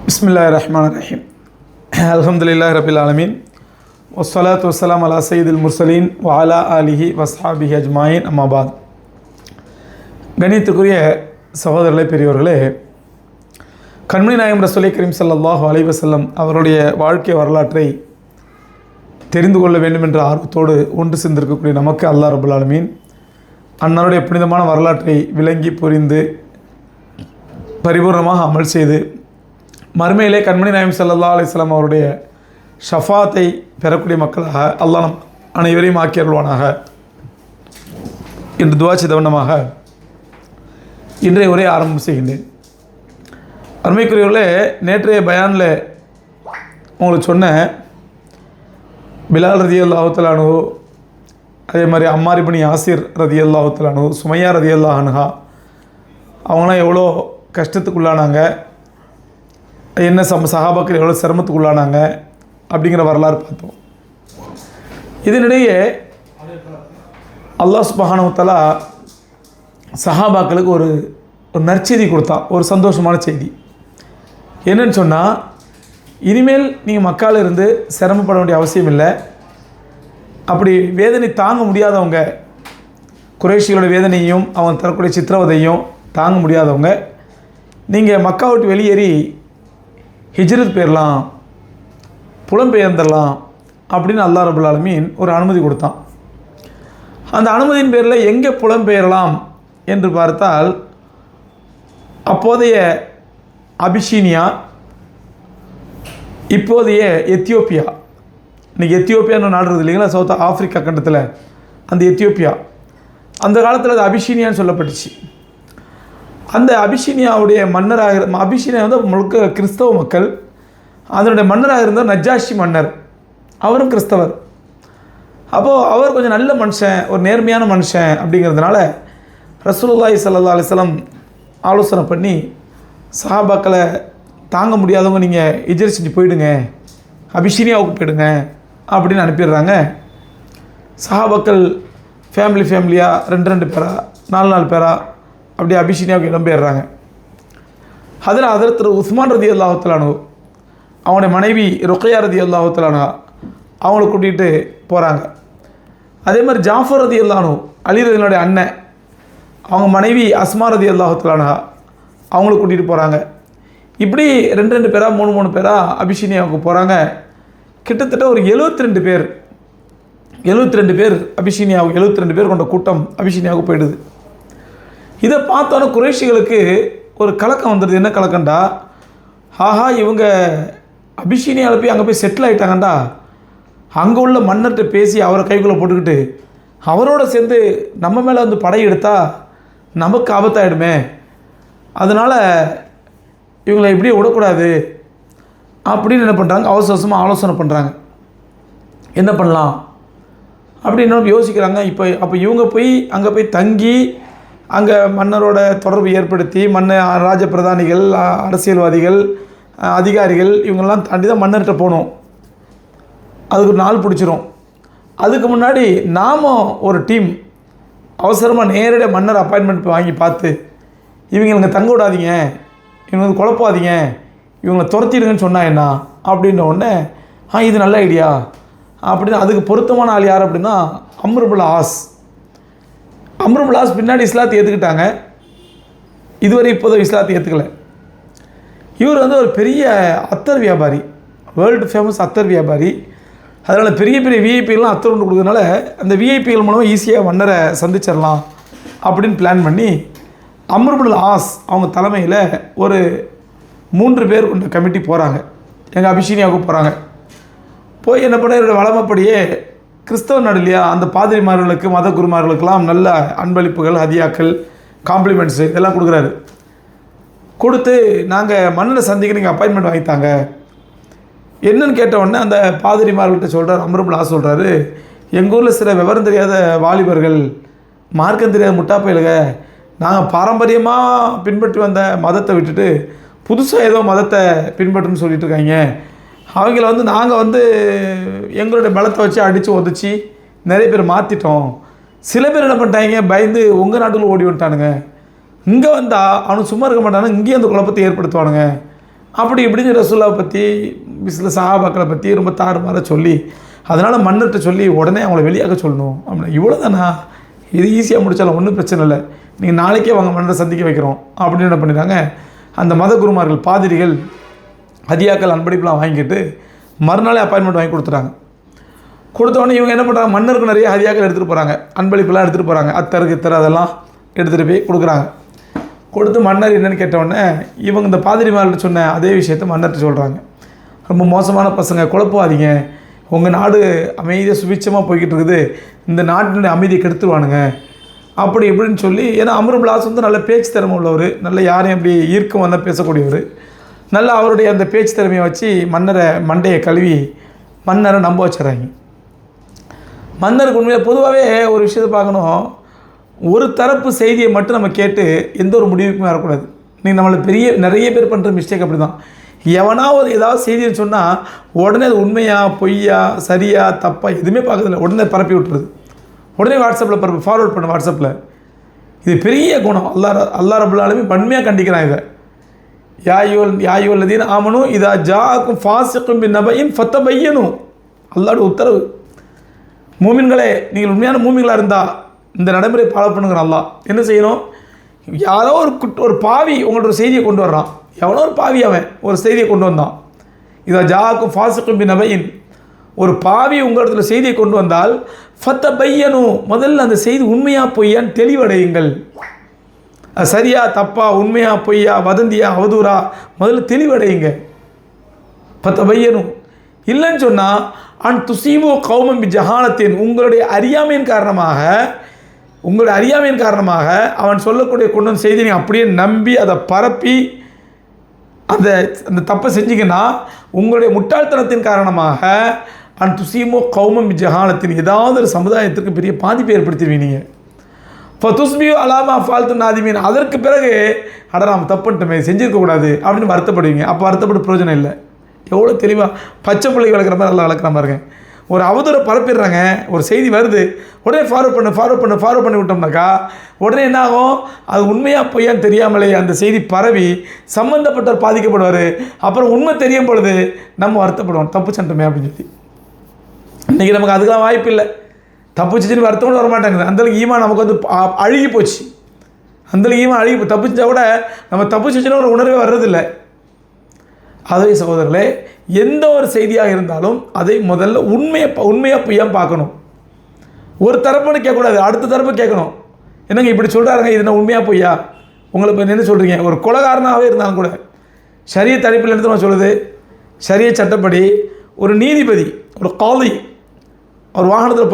பிஸ்மில்லாஹிர்ரஹ்மானிர்ரஹீம். அல்ஹம்துலில்லாஹி ரப்பில் ஆலமீன். வஸ்ஸலாத்து வஸ்ஸலாமு அலா சய்யிதில் முர்சலீன் வ அலா ஆலிஹி வஸ்ஹாபிஹி அஜ்மாயின். அம்மா பாத். கணியத்துக்குரிய சகோதரர்களே, பெரியோர்களே, கண்மணி நாயகம் ரசூலை கரீம் ஸல்லல்லாஹு அலைஹி வஸல்லம் அவருடைய வாழ்க்கை வரலாற்றை தெரிந்து கொள்ள வேண்டும் என்ற ஆர்வத்தோடு ஒன்று சேர்ந்திருக்கக்கூடிய நமக்கு அல்லாஹ் ரப்பல் ஆலமீன் அன்னாருடைய புனிதமான வரலாற்றை விளங்கி புரிந்து பரிபூர்ணமாக அமல் செய்து மறுமையிலே கண்மணி நாயகம் ஸல்லல்லாஹு அலைஹி வஸல்லம் அவருடைய ஷஃபாத்தை பெறக்கூடிய மக்களாக அல்லாஹ் நம் அனைவரையும் ஆக்கி அருள்வானாக என்று துஆ செய்தவண்ணமாக இன்றைய உரையை ஆரம்பம் செய்கின்றேன். அருமைக்குரியவர்களே, நேற்றைய பயானில் உங்களுக்கு சொன்ன பிலால் ரதியல்லாஹு தஆலா அன்ஹு, அதே மாதிரி அம்மார் இப்னு யாசிர் ரதியல்லாஹு தஆலா அன்ஹு, சுமையா ரதியல்லாஹு அன்ஹா, அவங்களாம் எவ்வளோ கஷ்டத்துக்குள்ளானாங்க, என்ன சஹாபாக்கள் எவ்வளோ சிரமத்துக்குள்ளானாங்க அப்படிங்கிற வரலாறு பார்த்தோம். இதனிடையே அல்லாஹ் சுப்ஹானஹு வ தஆலா சஹாபாக்களுக்கு ஒரு நற்செய்தி கொடுத்தான், ஒரு சந்தோஷமான செய்தி. என்னன்னு சொன்னால், இனிமேல் நீங்கள் மக்கால இருந்து சிரமப்பட வேண்டிய அவசியம் இல்லை. அப்படி வேதனை தாங்க முடியாதவங்க, குறைஷிகளோட வேதனையும் அவங்க தரக்கூடிய சித்திரவதையும் தாங்க முடியாதவங்க, நீங்கள் மக்கா விட்டு வெளியேறி ஹிஜ்ரத் போயிடலாம், புலம்பெயர்ந்துடலாம் அப்படின்னு அல்லாஹ் ரப்பல் ஆலமீன் ஒரு அனுமதி கொடுத்தான். அந்த அனுமதியின் பேரில் எங்கே புலம்பெயரலாம் என்று பார்த்தால், அப்போதைய அபிஷீனியா, இப்போதைய எத்தியோப்பியா, இன்றைக்கி எத்தியோப்பியான்னு நாடு இருக்குது இல்லைங்களா, சவுத் ஆஃப்ரிக்கா கண்டத்தில், அந்த எத்தியோப்பியா அந்த காலத்தில் அது அபிஷீனியான்னு சொல்லப்பட்டுச்சு. அந்த அபிஷீனியாவுடைய மன்னராக, அபிஷீனியா வந்து முழுக்க கிறிஸ்தவ மக்கள், அதனுடைய மன்னராக இருந்தவர் நஜ்ஜாஷி மன்னர், அவரும் கிறிஸ்தவர். அப்போது அவர் கொஞ்சம் நல்ல மனுஷன், ஒரு நேர்மையான மனுஷன் அப்படிங்கிறதுனால ரசூலுல்லாஹி ஸல்லல்லாஹு அலைஹி வஸல்லம் ஆலோசனை பண்ணி, சஹாபாக்களை தாங்க முடியாதவங்க நீங்கள் ஹிஜ்ரத் செஞ்சு போயிடுங்க, அபிஷீனியாவுக்கு போயிடுங்க அப்படின்னு அனுப்பிடுறாங்க. சஹாபாக்கள் ஃபேமிலியாக ரெண்டு பேரா 4 பேரா அப்படியே அபிஷீனியாவுக்கு இடம்பெயர்றாங்க. அதில் ஹதரத் உஸ்மான் ரதியல்லாஹு தஆலா அன்ஹு, அவங்களுடைய மனைவி ருக்கையா ரதியல்லாஹு தஆலா அன்ஹா, அவங்கள கூட்டிகிட்டு போகிறாங்க. அதே மாதிரி ஜாஃபர் ரதியல்லாஹு அன்ஹு, அலி ரதியல்லாஹுடைய அண்ணன், அவங்க மனைவி அஸ்மா ரதியல்லாஹு தஆலா அன்ஹா, அவங்கள கூட்டிகிட்டு போகிறாங்க. இப்படி 2 பேரா 3 பேரா அபிஷீனியாவுக்கு போகிறாங்க. கிட்டத்தட்ட ஒரு 72 பேர் அபிஷீனியாவுக்கு 72 பேர் கொண்ட கூட்டம் அபிஷீனியாவுக்கு போயிடுது. இதை பார்த்தோன்னா குறைஷிகளுக்கு ஒரு கலக்கம் வந்துடுது. என்ன கலக்கண்டா, ஆஹா, இவங்க அபிஷீனியாவில் போய் அங்கே போய் செட்டில் ஆகிட்டாங்கண்டா, அங்கே உள்ள மன்னர்கிட்ட பேசி அவரை கைக்குள்ளே போட்டுக்கிட்டு அவரோட சேர்ந்து நம்ம மேலே வந்து படையெடுத்தால் நமக்கு ஆபத்தாயிடுமே, அதனால் இவங்களை இப்படியே விடக்கூடாது அப்படின்னு என்ன பண்ணுறாங்க, அவசரமாக ஆலோசனை பண்ணுறாங்க, என்ன பண்ணலாம் அப்படின்னு யோசிக்கிறாங்க. அப்போ இவங்க போய் அங்கே போய் தங்கி அங்கே மன்னரோட தொடர்பு ஏற்படுத்தி, ராஜ பிரதானிகள், அரசியல்வாதிகள், அதிகாரிகள் இவங்கெல்லாம் தாண்டி தான் மன்னர்கிட்ட போகணும். அதுக்கு ஒரு நாள் பிடிச்சிரும். அதுக்கு முன்னாடி நாம் ஒரு டீம் அவசரமாக நேரடியாக மன்னர் அப்பாயின்மெண்ட் வாங்கி பார்த்து, இவங்க தங்க விடாதீங்க, இவங்க வந்து குழப்பாதீங்க, இவங்களை துரத்திடுங்கன்னு சொன்னால் என்ன அப்படின்ன உடனே, இது நல்ல ஐடியா அப்படின்னு. அதுக்கு பொருத்தமான ஆள் யார் அப்படின்னா அம்ர் இப்னு ஆஸ். அம்ர் இப்னு ஆஸ் பின்னாடி இஸ்லாத்தை ஏற்றுக்கிட்டாங்க, இதுவரை இப்போதும் இஸ்லாத்தை ஏற்றுக்கலை. இவர் வந்து ஒரு பெரிய அத்தர் வியாபாரி, வேர்ல்டு ஃபேமஸ் அத்தர் வியாபாரி. அதனால் பெரிய விஐபிகள்லாம் அத்தர் கொண்டு கொடுக்கறதுனால அந்த விஐபிகள் மூலமாக ஈஸியாக மன்னரை சந்திச்சிடலாம் அப்படின்னு பிளான் பண்ணி அம்ர் இப்னு ஆஸ் அவங்க தலைமையில் ஒரு 3 பேர் கொண்ட கமிட்டி போகிறாங்க, எங்கள் அபிஷீனியாவுக்கு போகிறாங்க. போய் என்ன பண்ண, என்னோடய வளமைப்படியே கிறிஸ்தவ நாடு இல்லையா, அந்த பாதிரிமார்களுக்கு மத குருமார்களுக்கெல்லாம் நல்ல அன்பளிப்புகள், ஹதியாக்கள், காம்ப்ளிமெண்ட்ஸு இதெல்லாம் கொடுக்குறாரு. கொடுத்து நாங்கள் மன்னரை சந்திக்க நீங்கள் அப்பாயின்மெண்ட் வாங்கித்தாங்க என்னன்னு கேட்ட உடனே அந்த பாதிரிமார்கள்ட்ட சொல்கிறார், அம்ர் இப்னு ஆஸ் சொல்கிறாரு, எங்கள் ஊரில் சில விவரம் தெரியாத வாலிபர்கள், மார்க்கம் தெரியாத முட்டாப்பயலுக, நாங்கள் பாரம்பரியமாக பின்பற்றி வந்த மதத்தை விட்டுட்டு புதுசாக ஏதோ மதத்தை பின்பற்றுன்னு சொல்லிட்டு இருக்காங்க. அவங்கள வந்து நாங்கள் வந்து எங்களுடைய பலத்தை வச்சு அடித்து உதச்சி நிறைய பேர் மாற்றிட்டோம். சில பேர் என்ன பண்ணிட்டாங்க, பயந்து உங்கள் நாட்டுக்குள்ள ஓடி வந்துட்டானுங்க. இங்கே வந்தால் அவனுக்கு சும்மா இருக்க மாட்டானுங்க, இங்கேயும் அந்த குழப்பத்தை ஏற்படுத்துவானுங்க. அப்படி இப்படின்னு ரசூலுல்லாஹ் பற்றி, சில சஹாபாக்களை பற்றி ரொம்ப தாறுமாற சொல்லி, அதனால் மன்னர்கிட்ட சொல்லி உடனே அவங்கள வெளியாக சொல்லணும் அப்படின்னா, இவ்வளோ தானா, இது ஈஸியாக முடிச்சாலும் ஒன்றும் பிரச்சனை இல்லை, நீங்கள் நாளைக்கே வாங்க மன்னரை சந்திக்க வைக்கிறோம் அப்படின்னு என்ன பண்ணிட்டாங்க. அந்த மத குருமார்கள், பாதிரிகள், ஹதியாக்கள், அன்பளிப்புலாம் வாங்கிட்டு மறுநாளே அப்பாயின்மெண்ட் வாங்கி கொடுத்துட்டாங்க. கொடுத்தவொடனே இவங்க என்ன பண்ணுறாங்க, மன்னருக்கு நிறைய ஹதியாக்கள் எடுத்துகிட்டு போகிறாங்க, அன்பளிப்புலாம் எடுத்துகிட்டு போகிறாங்க, அத்தருக்கு இத்தர் அதெல்லாம் எடுத்துகிட்டு போய் கொடுக்குறாங்க. கொடுத்து மன்னர் என்னென்னு கேட்டவுடனே இவங்க இந்த பாதிரிமார்கிட்ட சொன்ன அதே விஷயத்த மன்னர்கிட்ட சொல்கிறாங்க. ரொம்ப மோசமான பசங்க, குழப்பாதீங்க, உங்கள் நாடு அமைதியாக சுபிட்சமாக போய்கிட்டு இருக்குது, இந்த நாட்டினுடைய அமைதியை கெடுத்துருவானுங்க அப்படி இப்படின்னு சொல்லி. ஏன்னா அம்ர் இப்னு ஆஸ் வந்து நல்ல பேச்சு திறமை உள்ளவர், நல்ல யாரையும் அப்படி ஈர்க்கம் வந்தால் பேசக்கூடியவர். நல்லா அவருடைய அந்த பேச்சு திறமையை வச்சு மன்னரை மண்டையை கழுவி மன்னரை நம்ப வச்சுறாங்க. மன்னருக்கு உண்மையாக பொதுவாகவே ஒரு விஷயத்தை பார்க்கணும், ஒரு தரப்பு செய்தியை மட்டும் நம்ம கேட்டு எந்த ஒரு முடிவுக்குமே வரக்கூடாது. நீங்கள் நம்மளை நிறைய பேர் பண்ணுற மிஸ்டேக் அப்படி தான். எவனா ஒரு ஏதாவது செய்தின்னு சொன்னால் உடனே அது உண்மையா பொய்யா சரியா தப்பா எதுவுமே பார்க்கறதில்ல, உடனே பரப்பி விட்டுருது, உடனே வாட்ஸ்அப்பில் பரப்பு, ஃபார்வர்ட் பண்ண வாட்ஸ்அப்பில். இது பெரிய குணம். அல்லாஹ் ரப்பல் ஆலமீன் வன்மையாக கண்டிக்கிறான் இதை. யாயுவல்லதீன ஆமனு இதா ஜாஅக்கும் ஃபாஸிக்கும் பின்னபையின் ஃபத்தபையனு, அல்லாஹ்வுடைய உத்தரவு. மூமின்களே, நீங்கள் உண்மையான மூமின்களாக இருந்தால் இந்த நடைமுறை ஃபாலோ பண்ணுங்கிற அல்லாஹ். என்ன செய்யணும், யாரோ ஒரு பாவி உங்கள்ட்ட ஒரு செய்தியை கொண்டு வர்றான், எவனோ ஒரு பாவி அவன் ஒரு செய்தியை கொண்டு வந்தான். இதா ஜாஅக்கும் ஃபாஸிக்கும் பின்னபையின், ஒரு பாவி உங்கள் இடத்துல செய்தியை கொண்டு வந்தால் ஃபத்தபையனு, முதல்ல அந்த செய்தி உண்மையா பொய்யான்னு தெளிவடையுங்கள். சரியா தப்பா, உண்மையா பொய்யா, வதந்தியா அவதூறா, முதல்ல தெளிவடையுங்க. ஃபத்தபையனு. இல்லைன்னு சொன்னால் அன் துசீபு கௌமம் பி ஜஹாலத்தின், உங்களுடைய அறியாமையின் காரணமாக அவன் சொல்லக்கூடிய கொண்டு வந்து செய்தி நீங்கள் அப்படியே நம்பி அதை பரப்பி அந்த தப்பை செஞ்சிங்கன்னா உங்களுடைய முட்டாள்தனத்தின் காரணமாக அன் துசீமோ கௌமம் பி ஜஹாலத்தின், ஏதாவது ஒரு சமுதாயத்திற்கு பெரிய பாதிப்பை ஏற்படுத்திடுவீங்க நீங்கள். இப்போ துஸ்பியோ அலாமா ஃபால்த்து நாதிமீன், அதற்கு பிறகு அட நாம் தப்புன்ட்டுமே செஞ்சுருக்கக்கூடாது அப்படின்னு வருத்தப்படுவீங்க. அப்போ வருத்தப்பட பிரயோஜனம் இல்லை. எவ்வளோ தெளிவாக பச்சை பிள்ளை வளர்க்குற மாதிரி நல்லா வளர்க்குற மாதிரி இருக்கேன். ஒரு அவதூறை பரப்பிடுறாங்க, ஒரு செய்தி வருது, உடனே ஃபார்வர்ட் பண்ணி விட்டோம்னாக்கா உடனே என்ன ஆகும், அது உண்மையாக பொய்யான்னு தெரியாமலே அந்த செய்தி பரவி சம்மந்தப்பட்டவர் பாதிக்கப்படுவார். அப்புறம் உண்மை தெரியும் பொழுது நம்ம வருத்தப்படுவோம், தப்பு சண்டமே அப்படின்னு சொல்லி. இன்றைக்கி நமக்கு அதுக்கெல்லாம் வாய்ப்பு இல்லை. தப்பு செஞ்சுன்னு வருத்தம் கூட வரமாட்டாங்குது. அந்தளவுக்கு ஈமான் நமக்கு வந்து அழுகி போச்சு. அந்தளவுக்கு ஈமான் அழுகி தப்பு செஞ்சால் கூட நம்ம தப்பு செஞ்சுன்னு ஒரு உணர்வே வர்றதில்லை. அதே சகோதரர்களே, எந்த ஒரு செய்தியாக இருந்தாலும் அதை முதல்ல உண்மையாக பொய்யான்னு பார்க்கணும். ஒரு தரப்புன்னு கேட்கக்கூடாது, அடுத்த தரப்பு கேட்கணும். என்னங்க இப்படி சொல்கிறாருங்க, இது நான் உண்மையாக பொய்யா, உங்களை இப்போ என்ன சொல்கிறீங்க. ஒரு கொலைகாரனாகவே இருந்தாலும் கூட ஷரியத் அடிப்படையில் எடுத்து நான் சொல்லுது, ஷரியத் சட்டப்படி ஒரு நீதிபதி, ஒரு காதி, ஒரு வாகனத்தில்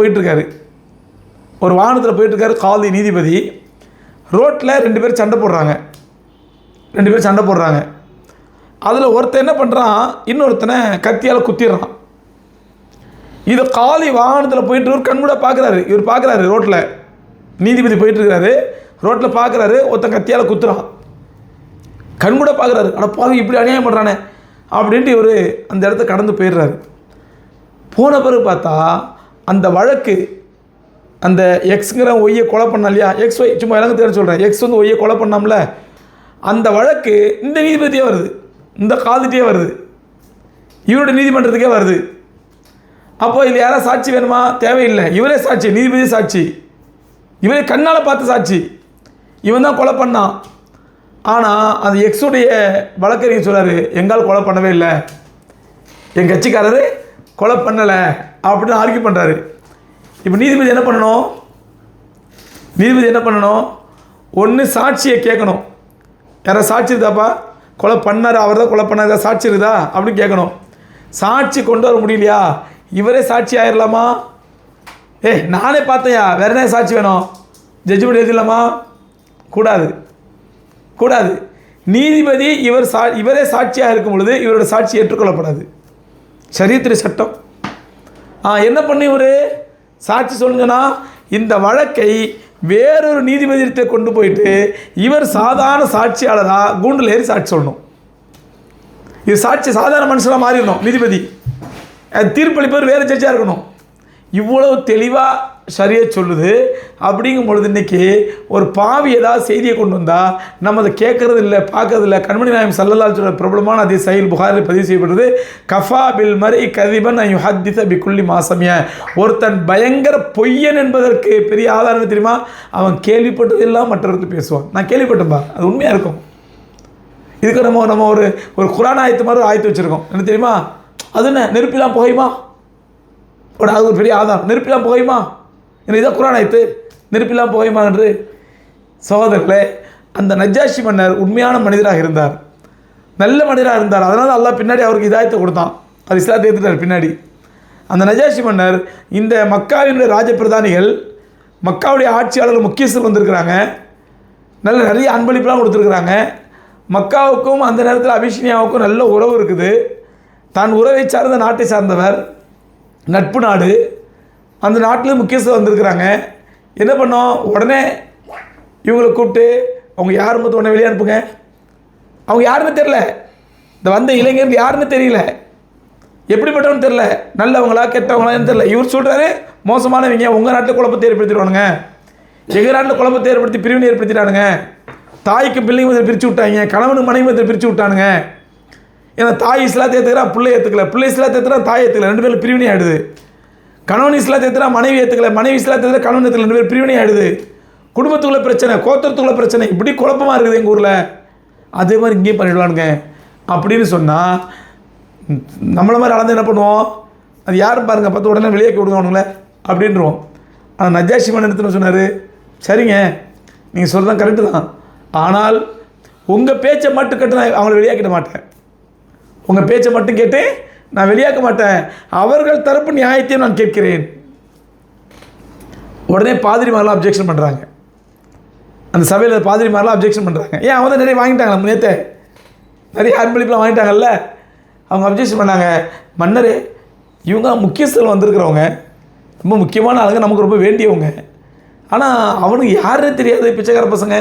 போயிட்டுருக்காரு, காதி நீதிபதி, ரோட்டில் ரெண்டு பேர் சண்டை போடுறாங்க. அதில் ஒருத்தன் என்ன பண்ணுறான், இன்னொருத்தனை கத்தியால் குத்திடுறான். இது காலி வாகனத்தில் போயிட்டு கண்கூட பார்க்குறாரு, இவர் பார்க்குறாரு, ரோட்டில் நீதிபதி போயிட்டுருக்காரு, ரோட்டில் பார்க்குறாரு, ஒருத்தன் கத்தியால் குத்துறான், கண்கூட பார்க்குறாரு. ஆனால் பாவி இப்படி அநியாயம் பண்ணுறானே அப்படின்ட்டு இவர் அந்த இடத்த கடந்து போயிடுறாரு. போன பிறகு பார்த்தா அந்த வழக்கு, அந்த எக்ஸுங்கிற ஒய்யை கொலை பண்ணா இல்லையா, எக்ஸ் ஒய் சும்மா இலங்கை தேட சொல்கிறேன், எக்ஸ் வந்து ஒய்யை கொலை பண்ணாமல, அந்த வழக்கு இந்த நீதிபதியே வருது, இந்த காதிட்டே வருது, இவருடைய நீதிமன்றத்துக்கே வருது. அப்போ இதில் யாராவது சாட்சி வேணுமா, தேவையில்லை, இவரே சாட்சி, நீதிபதியே சாட்சி, இவரே கண்ணால் பார்த்து சாட்சி, இவன் தான் கொலை பண்ணான். ஆனால் அந்த எக்ஸுடைய வழக்கறிஞர் சொல்கிறாரு, எங்கால் கொலை பண்ணவே இல்லை, என் கட்சிக்காரரு கொலை பண்ணலை அப்படின்னு ஆர்கியூ பண்ணுறாரு. இப்போ நீதிபதி என்ன பண்ணணும், ஒன்று சாட்சியை கேட்கணும், யாராவது சாட்சி இருந்தாப்பா கொலை பண்ணார், அவர் தான் கொலை பண்ணார், சாட்சி இருக்குதா அப்படின்னு கேட்கணும். சாட்சி கொண்டு வர முடியலையா, இவரே சாட்சி ஆயிடலாமா, நானே பார்த்தையா, வேற என்ன சாட்சி வேணும், ஜட்ஜ்மெண்ட் எழுதிடலாமா, கூடாது. நீதிபதி இவரே சாட்சியாக இருக்கும் பொழுது இவரோட சாட்சி ஏற்றுக்கொள்ளப்படாது, ஷரியத்துடைய சட்டம். என்ன பண்ணி இவர் சாட்சி சொல்லுங்கன்னா இந்த வழக்கை வேறொரு நீதிபதியிட்ட கொண்டு போயிட்டு இவர் சாதாரண சாட்சியாளராக கூண்டில் ஏறி சாட்சி சொல்லணும். இது சாட்சி சாதாரண மனுஷனாக மாறிடணும். நீதிபதி தீர்ப்பளிப்பவர் வேறு ஜட்ஜாக இருக்கணும். இவ்வளவு தெளிவாக சரியா சொல்லுது. அப்படிங்கும் பொழுது இன்றைக்கி ஒரு பாவி ஏதாவது செய்தியை கொண்டு வந்தால் நம்ம அதை கேட்கறது இல்லை, பார்க்கறது இல்லை. கண்மணி நாயம் ஸல்லல்லாஹு அலைஹி வஸல்லம் பிரபலமான அதே சஹீஹ் புகாரில் பதிவு செய்யப்படுது. கஃபா பில் மரி கதிபன் ஐ யுஹத்திஸ பிகுல்லி மாசமிய. ஒருத்தன் பயங்கர பொய்யன் என்பதற்கு பெரிய ஆதாரம் தெரியுமா? அவன் கேள்விப்பட்டதெல்லாம் மற்றவருக்கு பேசுவான். நான் கேள்விப்பட்டேன்பா, அது உண்மையாக இருக்கும். இதுக்கு நம்ம ஒரு குரான் ஆயத்து மாதிரி ஆயத்து வச்சுருக்கோம். என்ன தெரியுமா? அது என்ன நெருப்பிலாம் புகையுமா? அது ஒரு பெரிய ஆதாரம். நெருப்பிலாம் புகையுமா? என்ன இதான் குரான் ஆயத்து, நெருப்பிலாம் புகையுமா என்று. சகோதரர்களே, அந்த நஜ்ஜாஷி மன்னர் உண்மையான மனிதராக இருந்தார், நல்ல மனிதராக இருந்தார். அதனால் அல்லாஹ் பின்னாடி அவருக்கு இதாயத்தை கொடுத்தான். அது இஸ்லாத்தை ஏற்றுட்டார் பின்னாடி. அந்த நஜ்ஜாஷி மன்னர் இந்த மக்காவினுடைய ராஜபிரதானிகள், மக்காவுடைய ஆட்சியாளர்கள், முக்கியஸ்தர் வந்திருக்கிறாங்க. நிறைய அன்பளிப்புலாம் கொடுத்துருக்குறாங்க. மக்காவுக்கும் அந்த நேரத்தில் அபிஷினியாவுக்கும் நல்ல உறவு இருக்குது. தான் உறவை சார்ந்த நாட்டை சார்ந்தவர், நட்பு நாடு. அந்த நாட்டில் முக்கியஸ்தர் வந்திருக்கிறாங்க. என்ன பண்ணோம்? உடனே இவங்களை கூப்பிட்டு அவங்க யார் மொத்தம் உடனே வெளியே அனுப்புங்க. அவங்க யாருன்னு தெரில, இந்த வந்த இளைஞருக்கு யாருன்னு தெரியல, எப்படிப்பட்டவன்னு தெரில, நல்லவங்களா கெட்டவங்களான்னு தெரில. இவர் சொல்கிறாரு மோசமானவங்க, உங்கள் நாட்டில் குழப்பத்தை ஏற்படுத்திடுவானுங்க, எங்கள் நாட்டில் குழப்பத்தை ஏற்படுத்தி பிரிவினை ஏற்படுத்திட்டானுங்க, தாய்க்கு பிள்ளைங்க மதத்தை பிரித்து விட்டாங்க, கணவனுக்கு மனைவி மதத்தை பிரித்து விட்டானுங்க. ஏன்னா தாய் இஸ்லாத்தை ஏற்றுக்கிறா, பிள்ளை ஏற்றுக்கல, பிள்ளை இஸ்லாத்தை ஏற்றுக்கிறா, தாய் ஏற்றுக்கல, ரெண்டு பேரும் பிரிவினை ஆகிடுது. கணவன் இஸ்லாத்தை ஏற்றுக்கிறா, மனைவி ஏற்றுக்கல, மனைவி இஸ்லாத்தை ஏற்றுக்கிறா, கணவன் ஏற்றுக்கல, ரெண்டு பேரும் பிரிவினை ஆகிடுது. குடும்பத்துக்குள்ள பிரச்சனை, கோத்திரத்துக்குள்ள பிரச்சனை, இப்படி குழப்பமாக இருக்குது எங்கள் ஊரில். அதே மாதிரி இங்கேயும் பண்ணிவிடுவானுங்க அப்படின்னு சொன்னால் நம்மளை மாதிரி அளந்து என்ன பண்ணுவோம்? அது யாரும் பாருங்கள், 10 உடனே வெளியேக்கி விடுங்க அவனுங்களே அப்படின்றோம். ஆனால் நஜ்ஜாஷி மன்னன் சொன்னார், சரிங்க நீங்கள் சொல்கிறது கரெக்டு தான், ஆனால் உங்கள் பேச்சை மட்டும் கேட்டு நான் அவங்கள வெளியாக்கிட மாட்டேன். உங்கள் பேச்சை மட்டும் கேட்டு நான் வெளியாக்க மாட்டேன், அவர்கள் தரப்பு நியாயத்தையும் நான் கேட்கிறேன். உடனே பாதிரிமாரெலாம் அப்ஜெக்ஷன் பண்ணுறாங்க. அந்த சபையில் பாதிரிமாரெலாம் அப்ஜெக்ஷன் பண்ணுறாங்க. ஏன் அவங்க தான் நிறைய வாங்கிட்டாங்க, நேற்று நிறைய அன்பளிப்புலாம் வாங்கிட்டாங்கல்ல. அவங்க அப்ஜெக்ஷன் பண்ணாங்க, மன்னரே இவங்க முக்கியஸ்தர்கள் வந்திருக்கிறவங்க, ரொம்ப முக்கியமான ஆளுங்க, நமக்கு ரொம்ப வேண்டியவங்க, ஆனால் அவனுக்கு யாருன்னு தெரியாது பிச்சைக்கார பசங்க,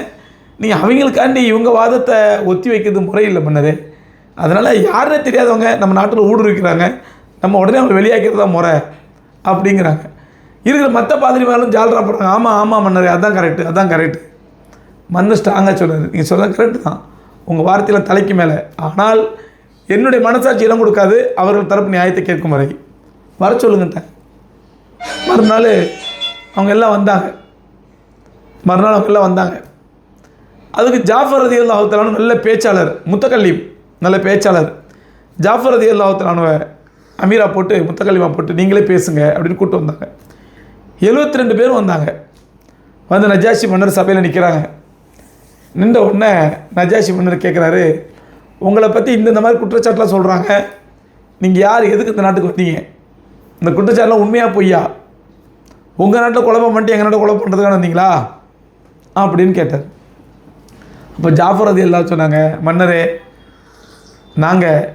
நீங்கள் அவங்களுக்காண்டி இவங்க வாதத்தை ஒத்தி வைக்கிறது முறையில்லை மன்னரே. அதனால் யாருன்னே தெரியாதவங்க நம்ம நாட்டில் ஊடுருவிக்கிறாங்க, நம்ம உடனே அவங்க வெளியாக்கிறது தான் முறை அப்படிங்கிறாங்க. இருக்கிற மற்ற பாதிரிமாரும் ஜாலரா போடுறாங்க. ஆமாம் ஆமாம் மன்னரே, அதான் கரெக்டு, அதான் கரெக்டு. மன்னர் ஸ்ட்ராங்காக சொல்கிறார், நீங்கள் சொல்கிறது கரெக்டு தான், உங்கள் வார்த்தையில் தலைக்கு மேலே, ஆனால் என்னுடைய மனசாட்சி இடம் கொடுக்காது அவர்கள் தரப்பு நியாயத்தை கேட்கும் வரை, வர சொல்லுங்கட்டேன். மறுநாள் அவங்க எல்லாம் வந்தாங்க. அதுக்கு ஜாஃபர் ரலியல்லாஹு தஆலா நல்ல பேச்சாளர், முத்தகல்லீம், நல்ல பேச்சாளர். ஜாஃபர் ரலியல்லாஹு தஆலா அமீரா போட்டு முத்தகல்லிமா போட்டு நீங்களே பேசுங்க அப்படின்னு கூப்பிட்டு வந்தாங்க. 72 பேரும் வந்தாங்க. வந்து நஜ்ஜாஷி மன்னர் சபையில் நிற்கிறாங்க. நின்ற உடனே நஜ்ஜாஷி மன்னர் கேட்குறாரு, உங்களை பற்றி இந்த மாதிரி குற்றச்சாட்டுலாம் சொல்கிறாங்க, நீங்கள் யார், எதுக்கு இந்த நாட்டுக்கு வந்தீங்க, இந்த குற்றச்சாட்டுலாம் உண்மையாக பொய்யா, உங்கள் நாட்டில் குழப்பம் பண்ணிட்டு எங்கள் நாட்டில் குழப்பம் பண்ணுறதுக்கான வந்தீங்களா அப்படின்னு கேட்டார். அப்போ ஜாஃபர் ரலியல்லாஹு சொன்னாங்க, மன்னரே நாங்கள்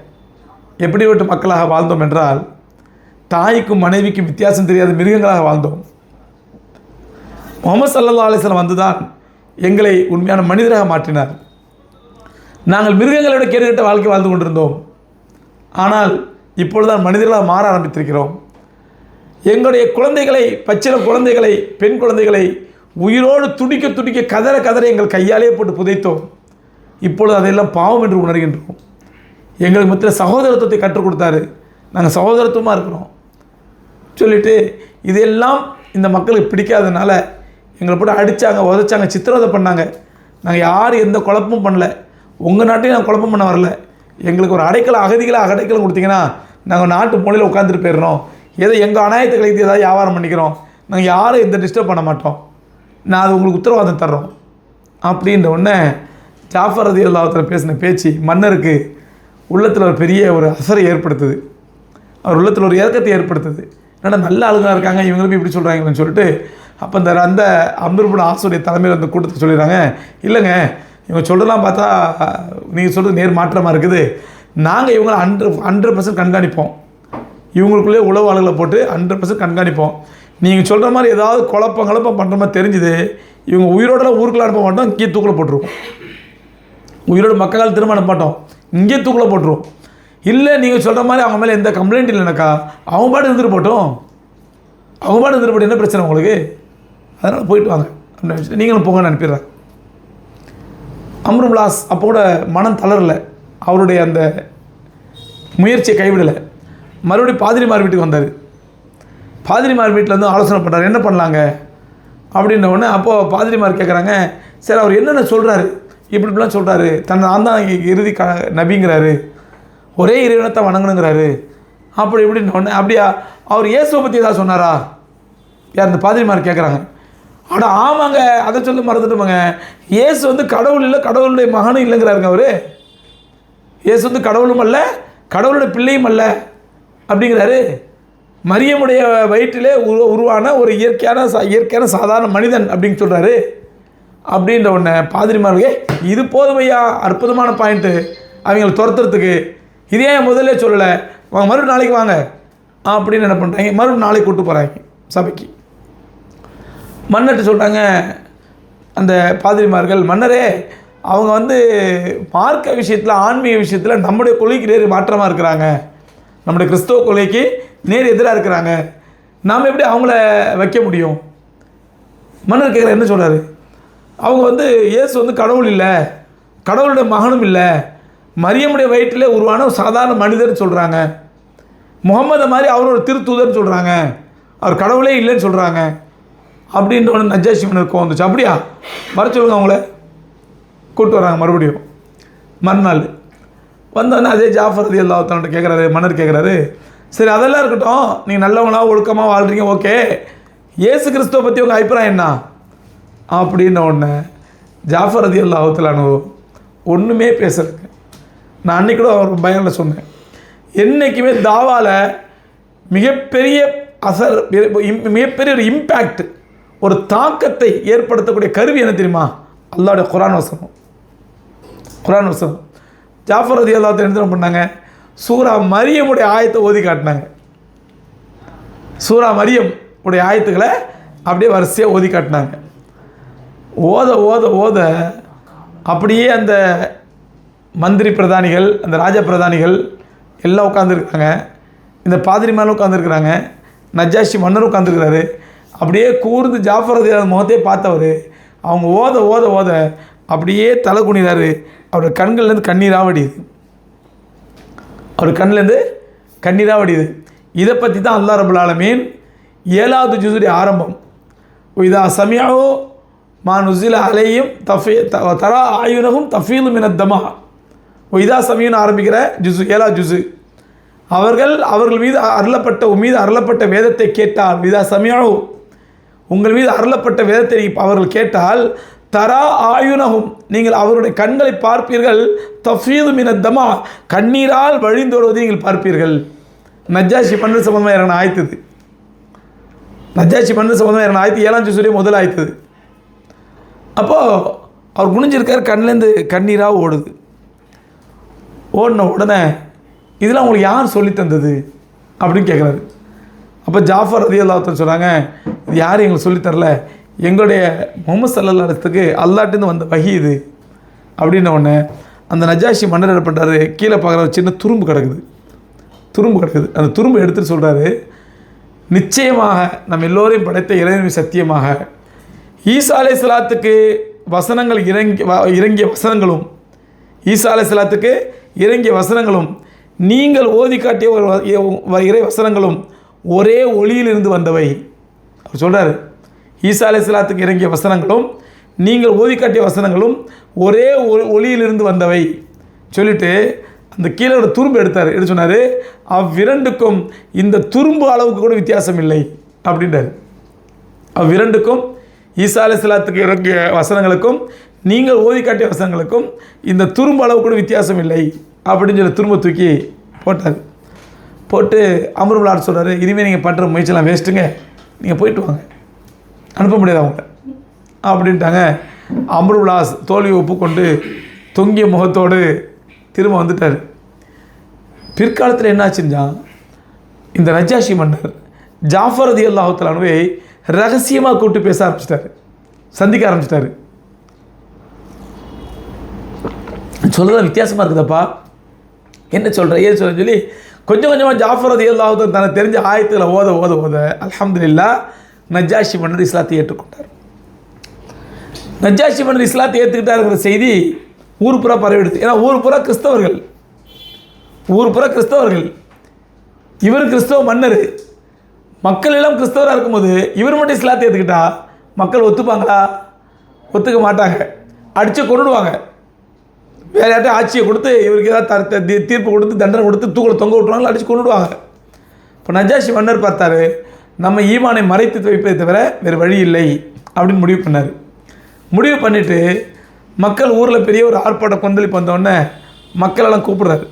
எப்படிப்பட்ட மக்களாக வாழ்ந்தோம் என்றால் தாய்க்கும் மனைவிக்கும் வித்தியாசம் தெரியாத மிருகங்களாக வாழ்ந்தோம். முஹம்மது ஸல்லல்லாஹு அலைஹி வஸல்லம் வந்துதான் எங்களை உண்மையான மனிதராக மாற்றினார். நாங்கள் மிருகங்களோட கேடுகட்ட வாழ்க்கை வாழ்ந்து கொண்டிருந்தோம், ஆனால் இப்பொழுதுதான் மனிதர்களாக மாற ஆரம்பித்திருக்கிறோம். எங்களுடைய குழந்தைகளை, பச்சிளம் குழந்தைகளை, பெண் குழந்தைகளை உயிரோடு துடிக்க துடிக்க கதற கதற எங்கள் கையாலே போட்டு புதைத்தோம். இப்பொழுது அதையெல்லாம் பாவம் என்று உணர்கின்றோம். எங்களுக்கு மத்தியில் சகோதரத்துவத்தை கற்றுக் கொடுத்தாரு, நாங்கள் சகோதரத்துவமாக இருக்கிறோம் சொல்லிவிட்டு, இதெல்லாம் இந்த மக்களுக்கு பிடிக்காதனால எங்களை போட்டு அடித்தாங்க, உதைச்சாங்க, சித்திரவதை பண்ணாங்க. நாங்கள் யாரும் எந்த குழப்பமும் பண்ணல, உங்கள் நாட்டையும் நாங்கள் குழப்பம் பண்ண வரல. எங்களுக்கு ஒரு அடைக்கலம், அகதிகளாக அடைக்கலம் கொடுத்தீங்கன்னா நாங்கள் நாட்டு மூலையில் உட்காந்துட்டு போயிடுறோம், ஏதோ எங்கள் அநாயத்தை கழித்து ஏதாவது வியாபாரம் பண்ணிக்கிறோம், நாங்கள் யாரும் எந்த டிஸ்டர்ப் பண்ண மாட்டோம், நான் அது உங்களுக்கு உத்தரவாதம் தர்றோம் அப்படின்ற உடனே ஜாஃபர் ரலியல்லாஹு தஆலா பேசின பேச்சு மன்னருக்கு உள்ளத்தில் ஒரு பெரிய ஒரு அசரை ஏற்படுத்துது. அவர் உள்ளத்தில் ஒரு இறக்கத்தை ஏற்படுத்துது. என்னடா நல்ல ஆளுங்களாக இருக்காங்க, இவங்களும் இப்படி சொல்கிறாங்கன்னு சொல்லிட்டு, அப்போ அந்த அம்ர் இப்னு ஆஸுடைய தலைமையில் அந்த கூட்டத்துக்கு சொல்லிடுறாங்க, இல்லைங்க இவங்க சொல்கிறலாம் பார்த்தா நீங்கள் சொல்கிறது நேர் மாற்றமாக இருக்குது, நாங்கள் இவங்களை 100% கண்காணிப்போம், இவங்களுக்குள்ளே உளவு ஆளுகளை போட்டு 100% கண்காணிப்போம், நீங்கள் சொல்கிற மாதிரி ஏதாவது குழப்பம் பண்ணுற மாதிரி தெரிஞ்சுது, இவங்க உயிரோட ஊருக்குள்ள அனுப்ப மாட்டோம், இங்கேயே தூக்கில் போட்டுருவோம். உயிரோட மக்களால் திரும்ப அனுப்ப மாட்டோம், இங்கேயே தூக்கில் போட்டுருவோம். இல்லை நீங்கள் சொல்கிற மாதிரி அவங்க மேலே எந்த கம்ப்ளைண்ட் இல்லைனாக்கா அவங்க பாட்டு இருந்துட்டு போட்டோம், அவங்க பாட்டு இருந்துட்டு போட்டு என்ன பிரச்சனை உங்களுக்கு, அதனால் போயிட்டு வாங்க அப்படின்னு வச்சுட்டு நீங்களும் போங்கன்னு அனுப்பிடுறாங்க. அம்ரு இப்னு ஆஸ் அப்போ கூட மனம் தளரலை, அவருடைய அந்த முயற்சியை கைவிடலை. மறுபடியும் பாதிரிமார் வீட்டுக்கு வந்தார். பாதிரிமார் வீட்டில் வந்து ஆலோசனை பண்ணுறாரு, என்ன பண்ணலாங்க அப்படின்ன உடனே. அப்போது பாதிரிமார் கேட்குறாங்க, சரி அவர் என்னென்ன சொல்கிறாரு, இப்படிலாம் சொல்கிறாரு, நான் தான் இறுதி நபிங்கிறாரு, ஒரே இறைவனத்தை வணங்கணுங்கிறாரு, அப்படி இப்படின்ன உடனே. அப்படியா அவர் இயேசுவை பற்றி ஏதாவது சொன்னாரா யார் இந்த பாதிரிமார் கேட்குறாங்க. ஆனால் ஆமாங்க, அதை சொல்ல மறந்துட்டுமாங்க, இயேசு வந்து கடவுள் இல்லை, கடவுளுடைய மகனும் இல்லைங்கிறாருங்க. அவர் இயேசு வந்து கடவுளும் அல்ல, கடவுளுடைய பிள்ளையும் அல்ல அப்படிங்கிறாரு. மரியமுடைய வயிற்றிலே உருவான ஒரு இயற்கையான சாதாரண மனிதன் அப்படின்னு சொல்கிறாரு. அப்படின்ற ஒன்று பாதிரிமார்களே, இது போதுமையா, அற்புதமான பாயிண்ட்டு அவங்களை துரத்துறதுக்கு. இதே முதல்ல சொல்லலை, வாங்க மறுபடியும் நாளைக்கு வாங்க அப்படின்னு என்ன பண்ணுறாங்க, மறுபடியும் நாளைக்கு கூப்பிட்டு போகிறாங்க சபைக்கு. மன்னர்கிட்ட சொல்கிறாங்க அந்த பாதிரிமார்கள், மன்னரே அவங்க வந்து மார்க்க விஷயத்தில், ஆன்மீக விஷயத்தில் நம்முடைய கொள்கைக்கு நேர் மாற்றமாக இருக்கிறாங்க, நம்முடைய கிறிஸ்தவ கொள்கைக்கு நேர் எதிராக இருக்கிறாங்க, நாம் எப்படி அவங்கள வைக்க முடியும். மன்னர் கேட்குற என்ன சொல்கிறாரு, அவங்க வந்து இயேசு வந்து கடவுள் இல்லை, கடவுளுடைய மகனும் இல்லை, மரியமுடைய வயிற்றிலே உருவான ஒரு சாதாரண மனிதர்னு சொல்கிறாங்க, முகம்மதை மாதிரி அவர் ஒரு திருத்தூதர்னு சொல்கிறாங்க, அவர் கடவுளே இல்லைன்னு சொல்கிறாங்க அப்படின்ற ஒன்று நஜ்ஜாஷி மன்னருக்கு வந்துச்சு. அப்படியா, வர சொல்லுங்க, அவங்கள கூப்பிட்டு வராங்க. மறுபடியும் மறுநாள் வந்தோடனே அதே ஜாஃபர் ரலியல்லாஹு தஆலா கேட்குறாரு, மன்னர் கேட்குறாரு, சரி அதெல்லாம் இருக்கட்டும், நீங்கள் நல்லவங்களா ஒழுக்கமாக வாழ்கிறீங்க, ஓகே, இயேசு கிறிஸ்துவை பற்றி உங்கள் அபிப்பிராயம் என்ன அப்படின்ன உடனே ஜாஃபர் ரலியல்லாஹு தஆலா ஒன்றுமே பேசுகிறேங்க. நான் அன்றைக்கி கூட ஒரு பயனில் சொன்னேன், என்றைக்குமே தாவாவில் மிகப்பெரிய மிகப்பெரிய ஒரு இம்பேக்ட், ஒரு தாக்கத்தை ஏற்படுத்தக்கூடிய கருவி என்ன தெரியுமா, அல்லாஹ்வுடைய குர்ஆன் வசனம். குர்ஆன் வசனம். ஜாஃபர் ரலியல்லாஹு தஆலா என்ன பண்ணாங்க, சூரா மரியமுடைய ஆயத்தை ஓதி காட்டினாங்க. சூரா மரியம் உடைய ஆயத்துக்களை அப்படியே வரிசையாக ஓதி காட்டினாங்க. ஓத ஓத ஓத அப்படியே அந்த மந்திரி பிரதானிகள், அந்த ராஜ பிரதானிகள் எல்லாம் உட்காந்துருக்காங்க, இந்த பாதிரிமாரும் உட்காந்துருக்குறாங்க, நஜ்ஜாஷி மன்னரும் உட்காந்துருக்கிறாரு. அப்படியே கூர்ந்து ஜாஃபர் ரலியல்லாஹு முகத்தையே பார்த்தவர், அவங்க ஓத ஓத ஓத அப்படியே தலை குனிறாரு. அவருடைய கண்கள்லேருந்து கண்ணீராக வடியுது, அவர் கண்ணிலேருந்து கண்ணீராக வடியுது. இதை பற்றி தான் அல்லாஹ் ரப்பல் ஆலமீன் 7வது ஜுஸுடைய ஆரம்பம், இதா சமிஅு மா நுஸில அலைஹிம் தரா ஆயுனஹும் தஃபீலு மினத் தமா, இதா சமியுன்னு ஆரம்பிக்கிற ஜுஸு 7வது ஜுஸு. அவர்கள் மீது அருளப்பட்ட வேதத்தை கேட்டால், இதா சமிஅு உங்கள் மீது அருளப்பட்ட வேதத்தை அவர்கள் கேட்டால், தரா ஆயுனஹும் நீங்கள் அவருடைய கண்களை பார்ப்பீர்கள், தஃபீது மினத் தமா கண்ணீரால் வழிந்தோடுவதை நீங்கள் பார்ப்பீர்கள். நஜ்ஜாஷி மன்னர் சம்பந்தமாக இறங்கின ஆயத்துது. நஜ்ஜாஷி மன்னர் சம்பந்தமாக இறங்கின ஆயத்து 7ஆம் ஜுஸுடைய முதல் ஆயத்துது. அப்போது அவர் குனிஞ்சிருக்கார், கண்ணிலேருந்து கண்ணீராக ஓடுது. ஓடின உடனே இதெல்லாம் உங்களுக்கு யார் சொல்லி தந்தது அப்படின்னு கேட்குறாரு. அப்போ ஜாஃபர் ரலியல்லாஹு தஆலா சொல்கிறாங்க, இது யாரும் எங்களுக்கு சொல்லித்தரல, எங்களுடைய முஹம்மது ஸல்லல்லாஹு அலைஹி வஸல்லத்துக்கு அல்லாஹ்ட்டேருந்து வந்த வஹி இது அப்படின்ன உடனே அந்த நஜ்ஜாஷி மன்னர் என்ன பண்ணுறாரு, கீழே பார்க்குற ஒரு சின்ன துரும்பு கிடக்குது. அந்த துரும்பு எடுத்துகிட்டு சொல்கிறாரு, நிச்சயமாக நம்ம எல்லோரையும் படைத்த இறைவனின் சத்தியமாக ஈசா அலைஹிஸ்ஸலாத்துக்கு வசனங்கள் இறங்கிய வசனங்களும், ஈசா அலைஹிஸ்ஸலாத்துக்கு இறங்கிய வசனங்களும் நீங்கள் ஓதி காட்டிய இறை வசனங்களும் ஒரே ஒளியிலிருந்து வந்தவை. அவர் சொல்கிறார், ஈசா அலைஹிஸ்ஸலாத்துக்கு இறங்கிய வசனங்களும் நீங்கள் ஓதி காட்டிய வசனங்களும் ஒரே ஒளியிலிருந்து வந்தவை சொல்லிவிட்டு அந்த கீழே ஒரு துரும்பு எடுத்து சொன்னார், அவ்விரண்டுக்கும் இந்த துரும்பு அளவுக்கு கூட வித்தியாசம் இல்லை அப்படின்றார். அவ்விரண்டுக்கும் ஈசா அலைஹிஸ்ஸலாத்துக்கு இறங்கிய வசனங்களுக்கும் நீங்கள் ஓதி காட்டிய வசனங்களுக்கும் இந்த துரும்பு அளவு கூட வித்தியாசம் இல்லை அப்படின்னு சொல்லி துரும்ப தூக்கி போட்டார். போட்டு அம்ரு இப்னு ஆஸ் சொல்கிறாரு, இனிமேல் நீங்கள் பண்ணுற முயற்சியெல்லாம் வேஸ்ட்டுங்க, நீங்கள் போயிட்டு வாங்க, அனுப்ப முடியாது அவங்க அப்படின்ட்டாங்க. அம்ரு இப்னு ஆஸ் தோல்வியை ஒப்புக்கொண்டு தொங்கிய முகத்தோடு திரும்ப வந்துட்டார். பிற்காலத்தில் என்னாச்சுன்னா, இந்த நஜ்ஜாஷி மன்னர் ஜாஃபர் ரலியல்லாஹு தஆலா அன்ஹுவை ரகசியமாக கூப்பிட்டு பேச ஆரம்பிச்சிட்டாரு, சந்திக்க ஆரம்பிச்சிட்டாரு. சொல்கிறதா வித்தியாசமாக இருக்குதப்பா, என்ன சொல்கிற ஏது சொல்கிறேன்னு சொல்லி கொஞ்சம் கொஞ்சமாக ஜாஃபர் ரலியல்லாஹு தஆலா தனக்கு தெரிஞ்ச ஆயத்தில் ஓத ஓத ஓத அல்ஹம்துலில்லாஹ் நஜ்ஜாஷி மன்னர் இஸ்லாத்தை ஏற்றுக்கொண்டார். நஜ்ஜாஷி மன்னர் இஸ்லாத்தை ஏற்றுக்கிட்டாருங்கிற செய்தி ஊர் புறா பரவிடுது. ஏன்னா ஊர் புறா கிறிஸ்தவர்கள், இவர் கிறிஸ்தவ மன்னர், மக்கள் எல்லாம் கிறிஸ்தவராக இருக்கும்போது இவர் மட்டும் இஸ்லாத்தை ஏற்றுக்கிட்டா மக்கள் ஒத்துப்பாங்களா? ஒத்துக்க மாட்டாங்க, அடித்து கொண்டுடுவாங்க. வேறு யார்ட்டும் ஆட்சியை கொடுத்து இவருக்கு ஏதாவது தீர்ப்பு கொடுத்து தண்டனை கொடுத்து தூக்கில் தொங்க விட்டுருவாங்க, அடித்து கொண்டுடுவாங்க. இப்போ நஜ்ஜாஷி மன்னர் பார்த்தாரு, நம்ம ஈமானை மறைத்து வைப்பதை தவிர வேறு வழி இல்லை அப்படின்னு முடிவு பண்ணார். முடிவு பண்ணிவிட்டு மக்கள் ஊரில் பெரிய ஒரு ஆர்ப்பாட்ட கொந்தளிப்பு வந்தோடனே மக்களெல்லாம் கூப்பிட்றாரு,